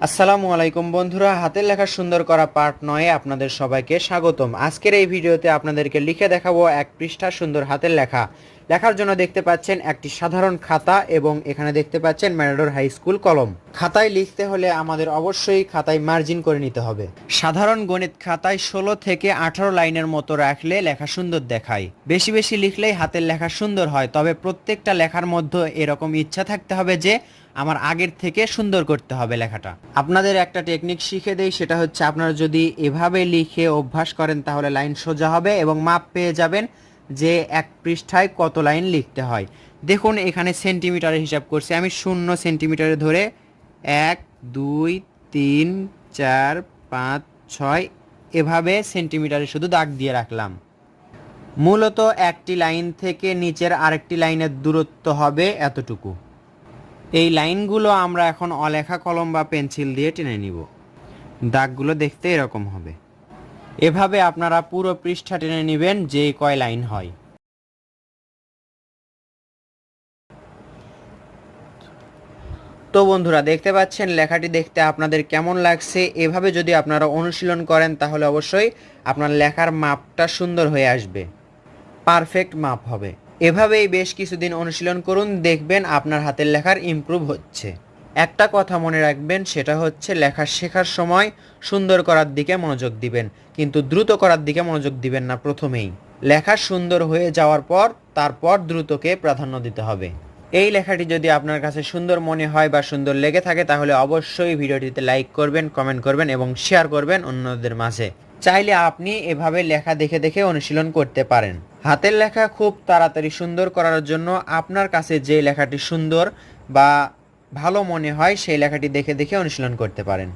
আসসালামু আলাইকুম বন্ধুরা, হাতের লেখা সুন্দর করা পার্ট 9 আপনাদের সবাইকে স্বাগতম। আজকের এই ভিডিওতে আপনাদেরকে লিখে দেখাবো এক পৃষ্ঠা সুন্দর হাতের লেখা। লেখার জন্য দেখতে পাচ্ছেন একটি সাধারণ খাতা এবং এখানে দেখতে পাচ্ছেন ম্যাটাডোর হাই স্কুল কলম। খাতায় লিখতে হলে আমাদের অবশ্যই খাতায় মার্জিন করে নিতে হবে। সাধারণ গণিত খাতায় 16 থেকে 18 লাইনের মতো রাখলে লেখা সুন্দর দেখায়। বেশি বেশি লিখলেই হাতের লেখা সুন্দর হয়, তবে প্রত্যেকটা লেখার মধ্যে এরকম ইচ্ছা থাকতে হবে যে আমার আগের থেকে সুন্দর করতে হবে লেখাটা। আপনাদের একটা টেকনিক শিখে দেই, সেটা হচ্ছে আপনারা যদি এভাবে লিখে অভ্যাস করেন তাহলে লাইন সোজা হবে এবং মাপ পেয়ে যাবেন যে এক পৃষ্ঠায় কত লাইন লিখতে হয়। দেখুন এখানে সেন্টিমিটারে হিসাব করছি আমি, 0 সেন্টিমিটারে ধরে 1 2 3 4 5 6 এভাবে সেন্টিমিটারে শুধু দাগ দিয়ে রাখলাম। মূলত একটি লাইন থেকে নিচের আরেকটি লাইনের দূরত্ব হবে এতটুকু। এই লাইনগুলো আমরা এখন অলেখা কলম বা পেন্সিল দিয়ে টেনে নিব। দাগগুলো দেখতে এরকম হবে। এভাবে আপনারা পুরো পৃষ্ঠা টেনে নেবেন যে কয় লাইন হয়। তো বন্ধুরা, দেখতে পাচ্ছেন লেখাটি দেখতে আপনাদের কেমন লাগছে। এভাবে যদি আপনারা অনুশীলন করেন তাহলে অবশ্যই আপনার লেখার মাপটা সুন্দর হয়ে আসবে, পারফেক্ট মাপ হবে। এভাবেই বেশ কিছুদিন অনুশীলন করুন, দেখবেন আপনার হাতের লেখার ইমপ্রুভ হচ্ছে। একটা কথা মনে রাখবেন, সেটা হচ্ছে লেখা শেখার সময় সুন্দর করার দিকে মনোযোগ দিবেন, কিন্তু দ্রুত করার দিকে মনোযোগ দিবেন না। প্রথমেই লেখা সুন্দর হয়ে যাওয়ার পর তারপর দ্রুতকে প্রাধান্য দিতে হবে। এই লেখাটি যদি আপনার কাছে সুন্দর মনে হয় বা সুন্দর লেগে থাকে তাহলে অবশ্যই ভিডিওটিতে লাইক করবেন, কমেন্ট করবেন এবং শেয়ার করবেন অন্যদের মাঝে। চাইলে আপনি এভাবে লেখা দেখে দেখে অনুশীলন করতে পারেন। হাতের লেখা খুব তাড়াতাড়ি সুন্দর করার জন্য আপনার কাছে যে লেখাটি সুন্দর বা ভালো মনে হয় সেই লেখাটি দেখে দেখে অনুশীলন করতে পারেন।